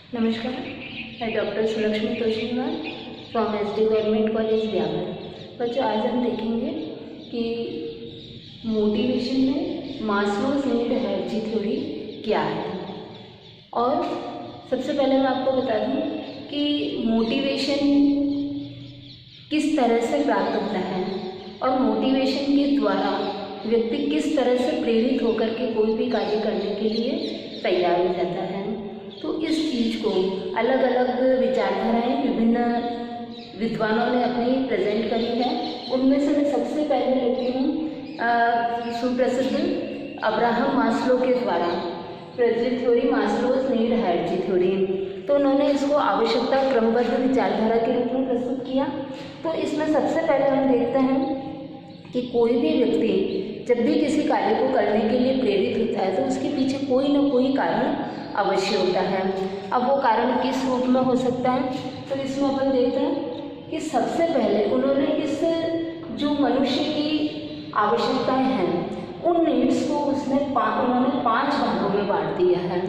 नमस्कार, मैं doctor Sulakshmi Toshiwal from SD government college Beawar. बच्चों, आज हम देखेंगे कि मोटिवेशन में मास्लोज नीड हायरार्की थ्योरी क्या है। और सबसे पहले मैं आपको बता दूं कि मोटिवेशन किस तरह से प्राप्त होता है और मोटिवेशन के द्वारा व्यक्ति किस तरह से प्रेरित होकर के कोई भी कार्य करने के लिए तैयार हो जाता है। तो इस चीज़ को अलग अलग विचारधाराएं विभिन्न विद्वानों ने अपनी प्रेजेंट करी है। उनमें से मैं सबसे पहले लेती हूँ सुप्रसिद्ध अब्राहम मास्लो के द्वारा प्रचलित theory Maslow's need hierarchy theory. तो उन्होंने इसको आवश्यकता क्रमबद्ध विचारधारा के रूप में प्रस्तुत किया। तो इसमें सबसे पहले हम देखते हैं कि कोई भी व्यक्ति जब भी किसी कार्य को करने के लिए प्रेरित होता है तो उसके पीछे कोई ना कोई कारण अवश्य होता है। अब वो कारण किस रूप में हो सकता है, तो इसमें अपन देखते हैं कि सबसे पहले उन्होंने इस जो मनुष्य की आवश्यकताएं हैं उन नीड्स को उन्होंने 5 भागों में बांट दिया है।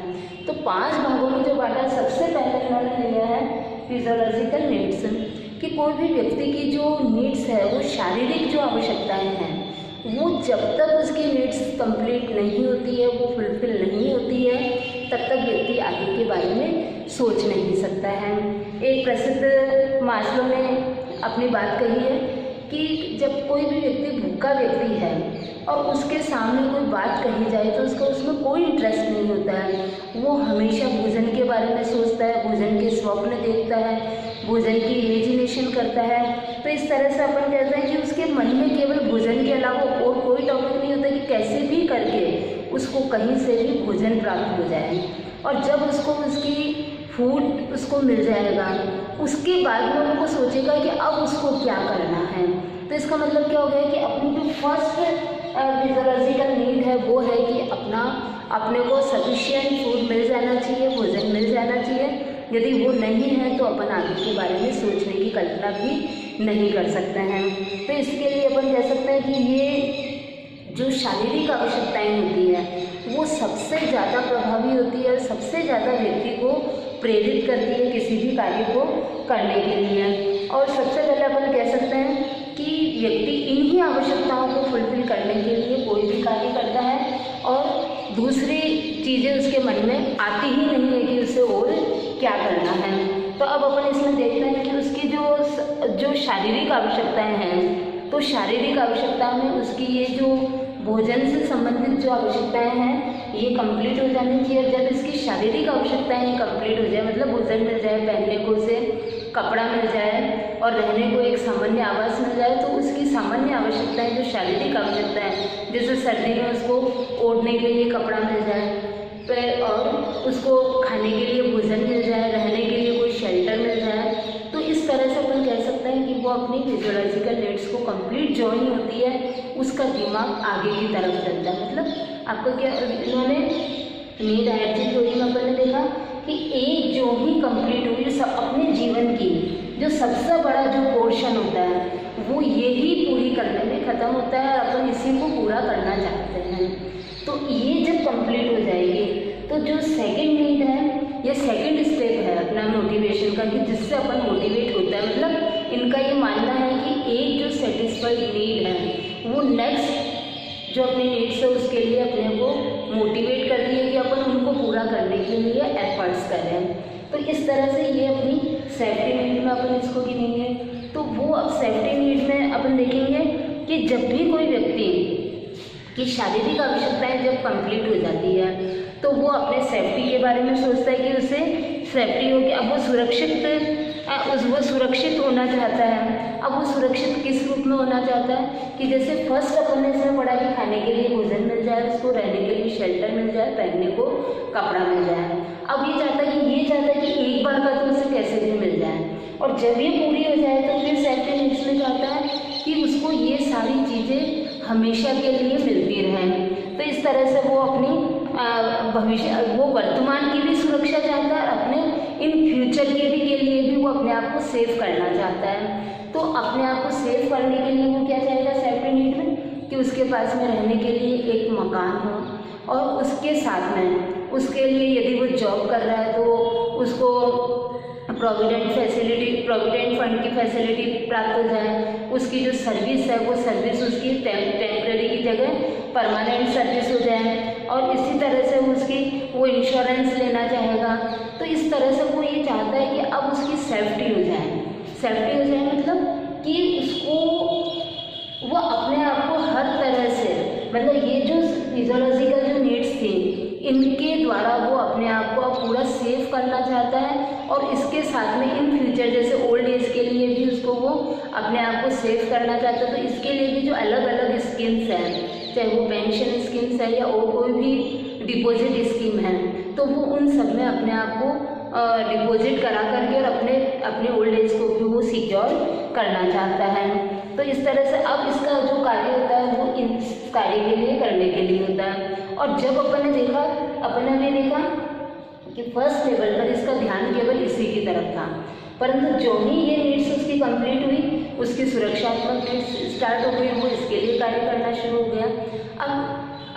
तो 5 भागों में जो बांटा, सबसे पहले उन्होंने लिया है फिजियोलॉजिकल नीड्स, कि कोई भी व्यक्ति की जो नीड्स है वो शारीरिक जो आवश्यकताएं हैं वो जब तक उसकी नीड्स कंप्लीट नहीं होती है, वो फुलफिल नहीं होती है, तब तक व्यक्ति आगे के बारे में सोच नहीं सकता है। एक प्रसिद्ध मास्लो ने अपनी बात कही है कि जब कोई भी व्यक्ति भूखा व्यक्ति है और उसके सामने कोई बात कही जाए तो उसको उसमें कोई इंटरेस्ट नहीं होता है। वो हमेशा भोजन के बारे में सोचता है, भोजन के स्वप्न देखता है, भोजन की इमेजिनेशन करता है। तो इस तरह से अपन कहते हैं कि उसके मन में केवल भोजन के अलावा और कोई टॉपिक नहीं होता कि कैसे भी करके उसको कहीं से भी भोजन प्राप्त हो जाए। और जब उसको उसकी फूड उसको मिल जाएगा उसके बाद में उनको सोचेगा कि अब उसको क्या करना है। तो इसका मतलब क्या हो गया कि अपनी जो फर्स्ट फिजियोलॉजिकल नीड है वो है कि अपने को सफिशिएंट फूड मिल जाना चाहिए, भोजन मिल जाना चाहिए। यदि वो नहीं है तो अपन आगे के बारे में सोचने की कल्पना भी नहीं कर सकते हैं। तो इसके लिए अपन कह सकते हैं कि ये जो शारीरिक आवश्यकताएं होती है वो सबसे ज़्यादा प्रभावी होती है और सबसे ज़्यादा व्यक्ति को प्रेरित करती है किसी भी कार्य को करने के लिए। और सबसे पहले अपन कह सकते हैं कि व्यक्ति इन्हीं आवश्यकताओं को फुलफिल करने के लिए कोई भी कार्य करता है और दूसरी चीज़ें उसके मन में आती ही नहीं है कि उसे और क्या करना है। तो अब अपन इसमें देखते हैं कि उसकी जो शारीरिक आवश्यकताएं हैं, तो शारीरिक आवश्यकता में उसकी ये जो भोजन से संबंधित जो आवश्यकताएं हैं ये कंप्लीट हो जानी चाहिए। जब इसकी शारीरिक आवश्यकताएं कंप्लीट हो जाए, मतलब भोजन मिल जाए, पहनने को उसे कपड़ा मिल जाए और रहने को एक सामान्य आवास मिल जाए, तो उसकी सामान्य आवश्यकताएं जो शारीरिक आवश्यकताएं, जैसे सर्दी में उसको ओढ़ने के लिए कपड़ा मिल जाए और उसको खाने के लिए भोजन मिल जाए, रहने के लिए कोई शेल्टर मिल जाए, तो इस तरह से अपन कह सकते हैं कि वो अपनी फिजियोलॉजिकल नीड्स को कंप्लीट जो ही होती है उसका दिमाग आगे की तरफ चलता है। मतलब आपको क्या इन्होंने नीड हायरार्की थ्योरी में अपन ने देखा कि एक जो ही कंप्लीट हुई सब अपने जीवन की जो सबसे बड़ा जो पोर्शन होता है वो यही पूरी करने में ख़त्म होता है और अपन इसी को पूरा करना चाहते हैं। तो ये जब कंप्लीट हो जाएगी तो जो सेकंड नीड है ये सेकंड स्टेप है अपना मोटिवेशन का, कि जिससे अपन मोटिवेट होता है। मतलब इनका ये मानना है कि एक जो सेटिस्फाइड नीड है वो नेक्स्ट जो अपनी नीड्स है उसके लिए अपने को मोटिवेट कर रही है कि अपन उनको पूरा करने के लिए एफर्ट्स कर रहे हैं। तो इस तरह से ये अपनी सेफ्टी नीड में अपन इसको गिनेंगे। तो वो अब सेफ्टी नीड में अपन देखेंगे कि जब भी कोई व्यक्ति की शारीरिक आवश्यकताएं जब कंप्लीट हो जाती है तो वो अपने सेफ्टी के बारे में सोचता है कि उसे सेफ्टी हो कि अब वो सुरक्षित होना चाहता है। अब वो सुरक्षित किस रूप में होना चाहता है कि जैसे फर्स्ट अपन ने इसमें पढ़ा कि खाने के लिए भोजन मिल जाए, उसको रहने के लिए शेल्टर मिल जाए, पहनने को कपड़ा मिल जाए। अब ये चाहता है कि एक बार का तो उसे कैसे भी मिल जाए, और जब ये पूरी हो जाए तो फिर सेफ्टी नीड्स में चाहता है कि उसको ये सारी चीज़ें हमेशा के लिए मिलती रहें। तो इस तरह से वो अपनी वो वर्तमान की भी सुरक्षा चाहता है और अपने इन फ्यूचर के लिए भी वो अपने आप को सेव करना चाहता है। तो अपने आप को सेव करने के लिए वो क्या चाहेगा सेफ्टी नीड में, कि उसके पास में रहने के लिए एक मकान हो और उसके साथ में उसके लिए यदि वो जॉब कर रहा है तो उसको उसको प्रोविडेंट फंड की फैसिलिटी प्राप्त हो जाए, उसकी जो सर्विस है वो सर्विस उसकी टेम्परेरी की जगह परमानेंट सर्विस हो जाए, और इसी तरह से उसकी वो इंश्योरेंस लेना चाहेगा। तो इस तरह से वो ये चाहता है कि अब उसकी सेफ्टी हो जाए मतलब कि उसको वो अपने आप को हर तरह से, मतलब ये जो फिजियोलॉजिकल जो नीड्स थी इनके द्वारा वो अपने आप को पूरा सेफ करना चाहता है, और इसके साथ में इन फ्यूचर जैसे ओल्ड एज के लिए भी उसको वो अपने आप को सेफ करना चाहता है। तो इसके लिए भी जो अलग अलग स्कीम्स हैं, चाहे वो पेंशन स्कीम्स है या और कोई भी डिपॉजिट स्कीम है, तो वो उन सब में अपने आप को डिपॉजिट करा करके और अपने ओल्ड एज को भी वो सिक्योर करना चाहता है। तो इस तरह से अब इसका जो कार्य होता है वो इस कार्य के लिए करने के लिए होता है। और जब अपन ने देखा कि फर्स्ट लेवल पर इसका ध्यान केवल इसी की तरफ था, परंतु जो ही ये नीड्स उसकी कंप्लीट हुई, उसकी सुरक्षात्मक नीड्स स्टार्ट हो गई, वो इसके लिए कार्य करना शुरू हो गया। अब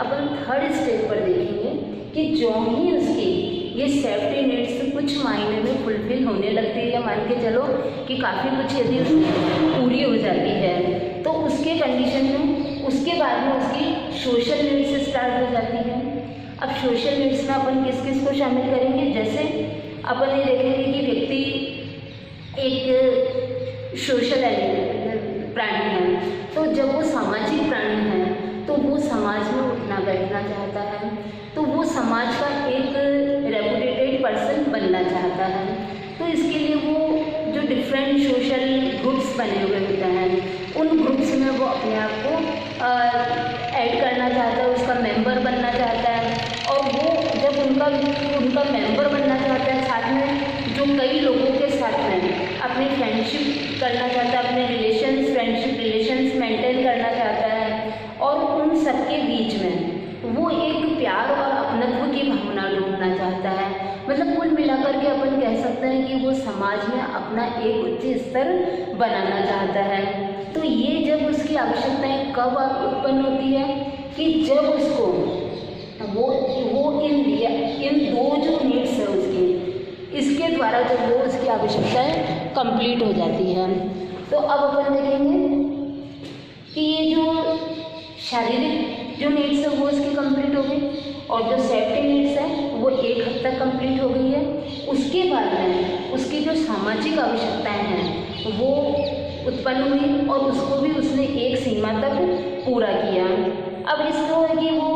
अपन थर्ड स्टेप पर देखेंगे कि जो ही उसकी ये सेफ्टी नीड्स कुछ मायने में फुलफिल होने लगती है, या मान के चलो कि काफ़ी कुछ यदि उसकी पूरी हो जाती है, तो उसके कंडीशन में उसके बाद में उसकी सोशल नीड्स स्टार्ट हो जाती है। अब सोशल नीड्स में अपन किस किस को शामिल करेंगे, जैसे अपन ये देखेंगे कि व्यक्ति एक सोशल प्राणी है, तो जब वो सामाजिक प्राणी है तो वो समाज में उठना बैठना चाहता है, तो वो समाज का एक रेपुटेटेड पर्सन बनना चाहता है। तो इसके लिए वो जो डिफरेंट सोशल ग्रुप्स बने हुए होते हैं, उन ग्रुप्स में वो अपने आप को ऐड करना चाहता है, उसका मेंबर बनना चाहता है। और वो जब उनका मेंबर बनना चाहता है, साथ में जो कई लोगों के साथ में अपनी फ्रेंडशिप करना चाहता है, अपने फ्रेंडशिप रिलेशंस मेंटेन करना चाहता है, और उन सबके बीच में वो एक प्यार और अपनत्व की भावना ढूंढना चाहता है। मतलब कुल मिलाकर के अपन कह सकते हैं कि वो समाज में अपना एक उच्च स्तर बनाना चाहता है। तो ये जब उसकी आवश्यकताएं कब उत्पन्न होती है कि जब उसको वो इन दो जो नीड्स है उसकी, इसके द्वारा जब वो उसकी आवश्यकताएं कंप्लीट हो जाती है। तो अब अपन देखेंगे कि ये जो शारीरिक जो नीड्स है वो उसकी कंप्लीट हो गई, और जो सेफ्टी नीड्स है वो एक हद तक कंप्लीट हो गई है। उसके बाद में उसकी जो सामाजिक आवश्यकताएं हैं वो उत्पन्न हुई, और उसको भी उसने एक सीमा तक पूरा किया। अब इसको है कि वो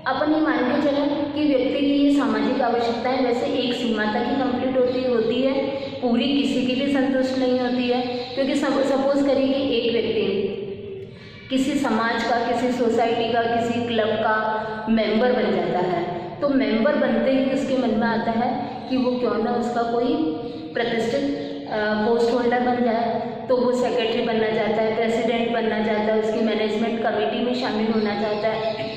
अपन ये मान के चलें कि व्यक्ति की ये सामाजिक आवश्यकताएं वैसे एक सीमा तक ही कंप्लीट होती है, पूरी किसी की भी संतुष्ट नहीं होती है। क्योंकि सपोज करिए कि एक व्यक्ति किसी समाज का, किसी सोसाइटी का, किसी क्लब का मेंबर बन जाता है, तो मेंबर बनते ही उसके मन में आता है कि वो क्यों ना उसका कोई प्रतिष्ठित पोस्ट होल्डर बन जाए। तो वो सेक्रेटरी बनना चाहता है, प्रेसिडेंट बनना चाहता है, उसकी मैनेजमेंट कमेटी में शामिल होना चाहता है।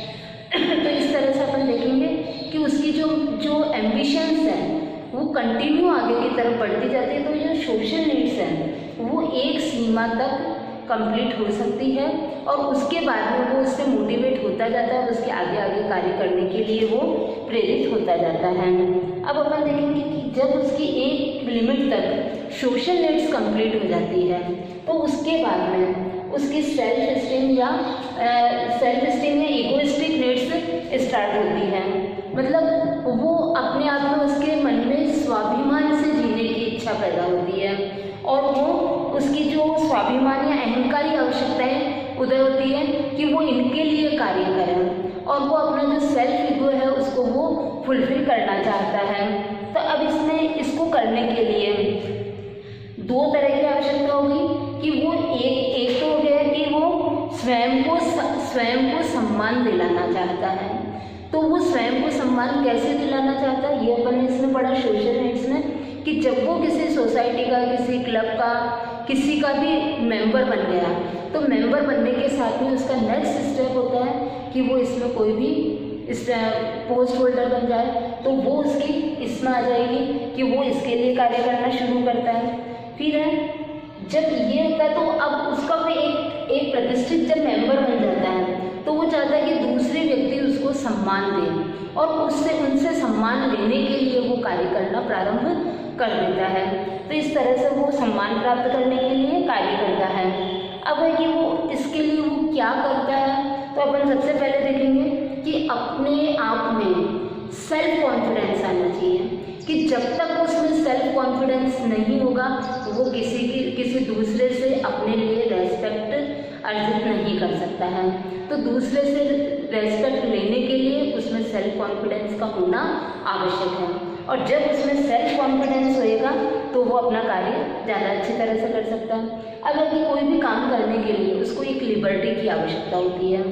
तो इस तरह से अपन देखेंगे कि उसकी जो एम्बिशंस हैं वो कंटिन्यू आगे की तरफ बढ़ती जाती है। तो जो सोशल नीड्स हैं वो एक सीमा तक कंप्लीट हो सकती है, और उसके बाद में वो उससे मोटिवेट होता जाता है, उसके आगे कार्य करने के लिए वो प्रेरित होता जाता है। अब अपन देखेंगे कि जब उसकी एक लिमिट तक सोशल नीड्स कंप्लीट हो जाती है, तो उसके बाद में उसकी सेल्फ स्टीम या इगोइस्टिक नीड्स स्टार्ट होती है। मतलब वो अपने आप में उसके मन में स्वाभिमान से जीने की इच्छा पैदा होती है, और वो उसकी जो स्वाभिमान या अहंकारी आवश्यकताएं उदय होती है कि वो इनके लिए कार्य करें, और वो अपना जो सेल्फ ईगो है उसको वो फुलफिल करना चाहता है। तो अब इसको करने के लिए दो तरह की आवश्यकता होगी कि वो एक तो हो गया कि वो स्वयं को सम्मान दिलाना चाहता है। तो वो स्वयं को सम्मान कैसे दिलाना चाहता है, ये अपन ने इसमें पढ़ा सोशल नीड्स में, कि जब वो किसी सोसाइटी का, किसी क्लब का, किसी का भी मेंबर बन गया, तो मेंबर बनने के साथ में उसका नेक्स्ट स्टेप होता है कि वो इसमें कोई भी पोस्ट होल्डर बन जाए, तो वो उसकी इसमें आ जाएगी कि वो इसके लिए कार्य करना शुरू करता है। फिर है जब ये होता है तो अब उसका कोई एक प्रतिष्ठित जब मेंबर बन जाता है, तो वो चाहता है कि दूसरे व्यक्ति उसको सम्मान दें, और उनसे सम्मान लेने के लिए वो कार्य करना प्रारंभ कर देता है। तो इस तरह से वो सम्मान प्राप्त करने के लिए कार्य करता है। अब है कि वो इसके लिए वो क्या करता है, तो अपन सबसे पहले देखेंगे कि अपने आप में सेल्फ कॉन्फिडेंस आना चाहिए, कि जब तक उसमें सेल्फ कॉन्फिडेंस नहीं होगा वो किसी दूसरे से अपने लिए रेस्पेक्ट अर्जित नहीं कर सकता है। तो दूसरे से रेस्पेक्ट लेने के लिए उसमें सेल्फ कॉन्फिडेंस का होना आवश्यक है, और जब उसमें सेल्फ कॉन्फिडेंस होएगा तो वो अपना कार्य ज़्यादा अच्छी तरह से कर सकता है। अगर कि कोई भी काम करने के लिए उसको एक लिबर्टी की आवश्यकता होती है,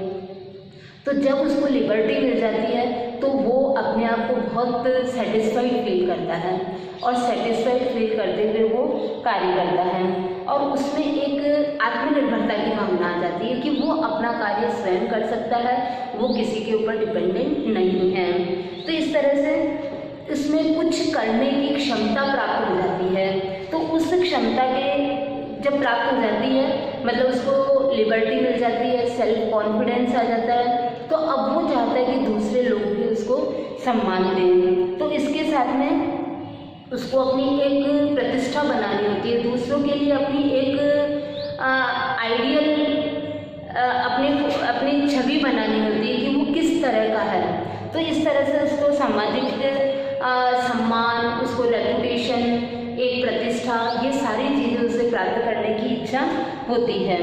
तो जब उसको लिबर्टी मिल जाती है तो वो अपने आप को बहुत सेटिस्फाइड फील करता है, और सेटिस्फाइड फील करते हुए वो कार्य करता है, और उसमें एक आत्मनिर्भरता की भावना आ जाती है कि वो अपना कार्य स्वयं कर सकता है, वो किसी के ऊपर डिपेंडेंट नहीं है। तो इस तरह से इसमें कुछ करने की क्षमता प्राप्त हो जाती है। तो उस क्षमता के जब प्राप्त हो जाती है, मतलब उसको लिबर्टी मिल जाती है, सेल्फ कॉन्फिडेंस आ जाता है, तो अब वो चाहता है कि दूसरे लोग भी उसको सम्मान दें। तो इसके साथ में उसको अपनी एक प्रतिष्ठा बनानी होती है, दूसरों के लिए अपनी एक आइडियल अपनी छवि बनानी होती है कि वो किस तरह का है। तो इस तरह से उसको सामाजिक सम्मान, उसको रेपुटेशन, एक प्रतिष्ठा, ये सारी चीज़ें उसे प्राप्त करने की इच्छा होती है।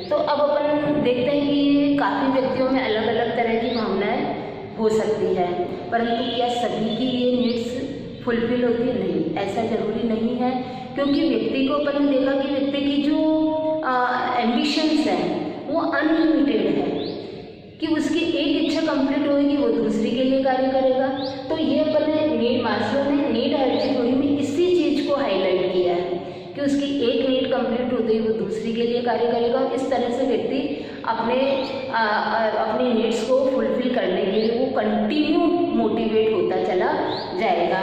तो अब अपन देखते हैं कि काफ़ी व्यक्तियों में अलग अलग तरह की भावनाएं हो सकती है, परंतु क्या सभी की ये नीड्स फुलफिल होती है? नहीं, ऐसा जरूरी नहीं है, क्योंकि व्यक्ति को अपन ने देखा कि व्यक्ति की जो एम्बिशंस हैं वो अनलिमिटेड है, कि उसकी एक इच्छा कंप्लीट होगी वो दूसरी के लिए कार्य करेगा। तो ये अपन ने मास्लो ने नीड हायरार्की थ्योरी में इसी चीज़ को हाईलाइट किया है कि उसकी एक नीड कंप्लीट होते ही वो दूसरी के लिए कार्य करेगा, और इस तरह से व्यक्ति अपनी नीड्स को फुलफिल करने के लिए वो कंटिन्यू मोटिवेट होता चला जाएगा।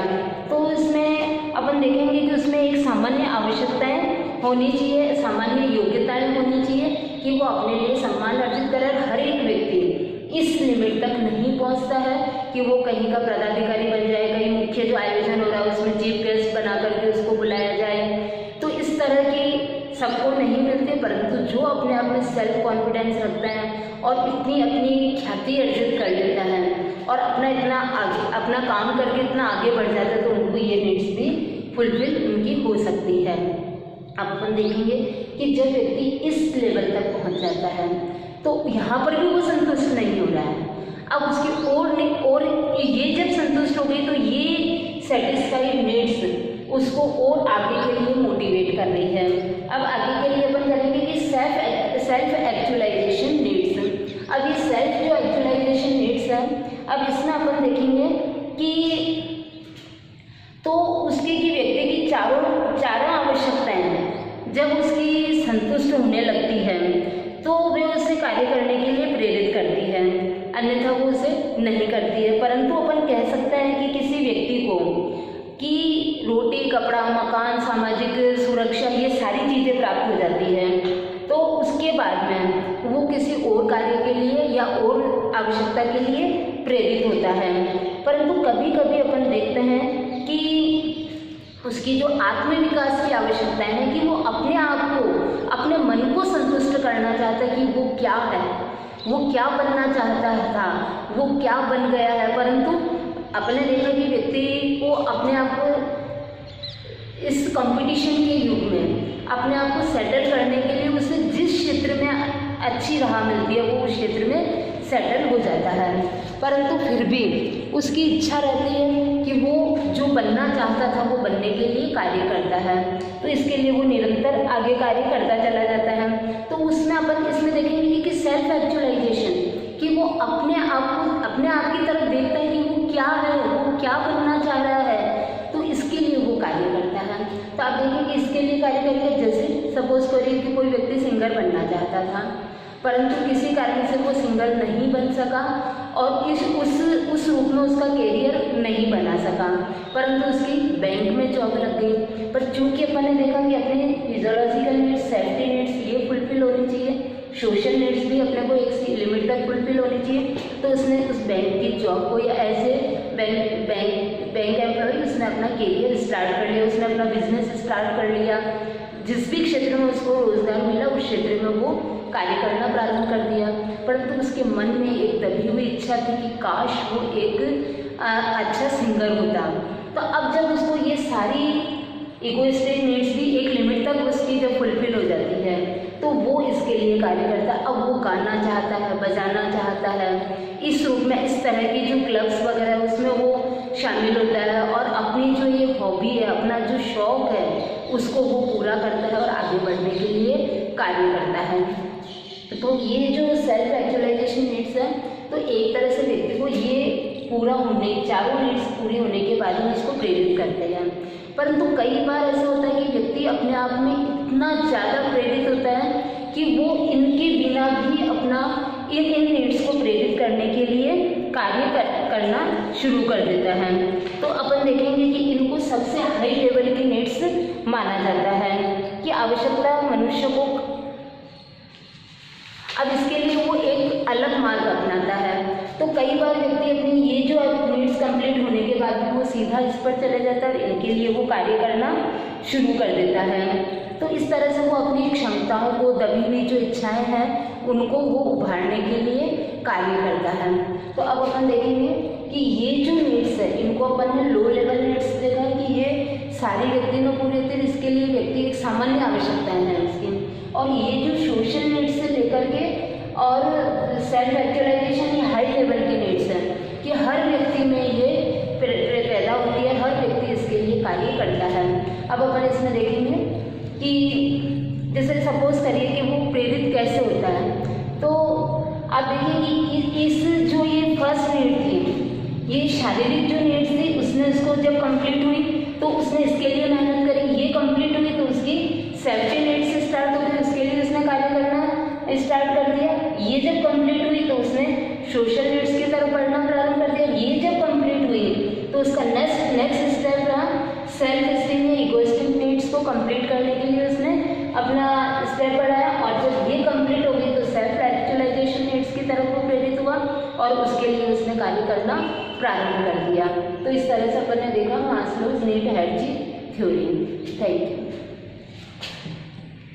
तो इसमें अपन देखेंगे कि उसमें एक सामान्य आवश्यकताएं होनी चाहिए, सामान्य योग्यताएं होनी चाहिए कि वो अपने लिए सम्मान अर्जित करे। हर एक व्यक्ति इस लिमिट तक नहीं पहुंचता है कि वो कहीं का पदाधिकारी बन जाए, कहीं मुख्य जो आयोजन हो रहा है उसमें चीफ गेस्ट बना करके उसको बुलाया जाए। तो इस तरह की सबको नहीं मिलते, परंतु जो अपने आप में सेल्फ कॉन्फिडेंस रखता है और इतनी अपनी ख्याति अर्जित कर लेता है और अपना काम करके इतना आगे बढ़ जाता है, तो उनको ये नीड्स भी फुलफिल उनकी हो सकती है। अब अपन देखेंगे कि जब व्यक्ति इस लेवल तक पहुंच जाता है तो यहाँ पर भी वो संतुष्ट नहीं हो रहा है, अब उसकी और ये जब संतुष्ट हो गई तो ये सेटिस्फाइड नीड्स उसको और आगे के लिए मोटिवेट कर रही है। अब आगे के लिए अपन करेंगे कि सेल्फ एक्चुअलाइजेशन नीड्स। अब ये सेल्फ जो एक्चुअलाइजेशन नीड्स है, अब इसमें अपन देखेंगे कि तो उसकी की व्यक्ति की चारों आवश्यकताएं जब उसकी संतुष्ट होने लगती है तो वे उसे कार्य करने के लिए प्रेरित करती है, अन्यथा वो उसे नहीं करती है। परंतु अपन कह सकते हैं कि किसी व्यक्ति को कि रोटी, कपड़ा, मकान, सामाजिक सुरक्षा, ये सारी चीज़ें प्राप्त हो जाती है, तो उसके बाद में वो किसी और कार्य के लिए या और आवश्यकता के लिए प्रेरित होता है। परंतु कभी कभी अपन देखते हैं कि उसकी जो आत्मविकास की आवश्यकता है कि वो अपने आप को, अपने मन को संतुष्ट करना चाहता है कि वो क्या है, वो क्या बनना चाहता था, वो क्या बन गया है। परंतु अपने देखा कि व्यक्ति को अपने आप को इस कंपटीशन के युग में अपने आप को सेटल करने के लिए उसे जिस क्षेत्र में अच्छी राह मिलती है वो उस क्षेत्र में सेटल हो जाता है, परंतु फिर भी उसकी इच्छा रहती है कि वो जो बनना चाहता था वो बनने के लिए कार्य करता है। तो इसके लिए वो निरंतर आगे कार्य करता चला जाता है। तो उसमें अपन इसमें देखेंगे कि सेल्फ एक्चुअलाइजेशन, कि वो अपने आप की तरफ देखता है कि वो क्या है, वो क्या बनना चाह रहा है, तो इसके लिए वो कार्य करता है। तो आप देखिए कि इसके लिए कार्य करेगा, जैसे सपोज करिए कि कोई व्यक्ति सिंगर बनना चाहता था परंतु किसी कारण से वो सिंगर नहीं बन सका और उस रूप में उसका कैरियर नहीं बना सका, परंतु उसकी बैंक में जॉब लग गई। पर चूंकि अपन ने देखा कि अपने फिजियोलॉजिकल नीड्स, सेफ्टी नीड्स ये फुलफिल होनी चाहिए, सोशल नीड्स भी अपने को एक लिमिट तक फुलफिल होनी चाहिए, तो उसने उस बैंक की जॉब को या ऐसे बैंक एम्प्लॉय, उसने अपना करियर स्टार्ट कर लिया, उसने अपना बिजनेस स्टार्ट कर लिया, जिस भी क्षेत्र में उसको रोजगार मिला उस क्षेत्र में वो कार्य करना प्रारंभ कर दिया। परंतु उसके मन में एक दबी हुई इच्छा थी कि काश वो एक अच्छा सिंगर होता। तो अब जब उसको ये सारी इगोइस्टिक नीड्स भी एक लिमिट तक उसकी जब फुलफिल हो जाती है तो वो इसके लिए कार्य करता है। अब वो गाना चाहता है, बजाना चाहता है, इस रूप में इस तरह की जो क्लब्स वगैरह है उसमें वो शामिल होता है और अपनी जो ये हॉबी है, अपना जो शौक है उसको वो पूरा करता है और आगे बढ़ने के लिए कार्य करता है। तो ये जो सेल्फ एक्चुअलाइजेशन नीड्स है, तो एक तरह से व्यक्ति को ये पूरा होने, चारों नीड्स पूरी होने के बाद में उसको प्रेरित करते हैं। परंतु कई बार ऐसा होता है कि व्यक्ति अपने आप में इतना ज़्यादा प्रेरित होता है कि वो इनके बिना भी अपना इन नीड्स को प्रेरित करने के लिए कार्य करना शुरू कर देता है। तो अपन देखेंगे कि इनको सबसे हाई लेवल की नीड्स माना जाता है कि आवश्यकता मनुष्य को, अब इसके लिए वो एक अलग मार्ग अपनाता है। तो कई बार व्यक्ति अपनी ये जो नीड्स कंप्लीट होने के बाद भी वो सीधा इस पर चले जाता है और इनके लिए वो कार्य करना शुरू कर देता है। तो इस तरह से वो अपनी क्षमताओं को, दबी हुई जो इच्छाएं हैं उनको वो उभारने के लिए कार्य करता है। तो अब अपन देखेंगे कि ये जो नीड्स है इनको अपन ने लो लेवल नीड्स देखा है कि ये सारी व्यक्ति में पूरे होते हैं, इसके लिए व्यक्ति एक सामान्य आवश्यकताएं हैं उसकी। और ये जो सोशल नीड्स से लेकर के और सेल्फ एक्चुअलाइजेशन ये हाई लेवल की नीड्स हैं कि हर व्यक्ति में ये पैदा होती है, हर व्यक्ति इसके लिए कार्य करता है। अब अपन इसमें देखेंगे कि जैसे सपोज करिए कि वो प्रेरित कैसे होता है। तो आप देखिए कि इस जो ये फर्स्ट नीड थी, ये शारीरिक जो नीड्स थी, उसने उसको जब कंप्लीट हुई तो उसने इसके लिए मेहनत करी, ये कंप्लीट हुई तो उसकी सेफ्टी नीड्स से स्टार्ट हो गई, उसके लिए उसने कार्य करना स्टार्ट कर दिया। ये जब कंप्लीट हुई तो उसने सोशल नीड्स की तरफ बढ़ना प्रारंभ कर दिया। ये जब कंप्लीट हुई तो उसका नेक्स्ट स्टेप रहा सेल्फ एस्टीम या इगोइस्टिक नीड्स को कंप्लीट करने के लिए उसने अपना स्टेप बढ़ाया। और जब ये कंप्लीट हो गई तो सेल्फ एक्चुअलाइजेशन नीड्स की तरफ वो प्रेरित हुआ और उसके लिए उसने कार्य करना प्रारंभ कर दिया। तो इस तरह से अपन ने देखा Maslow's need hierarchy theory. Thank you.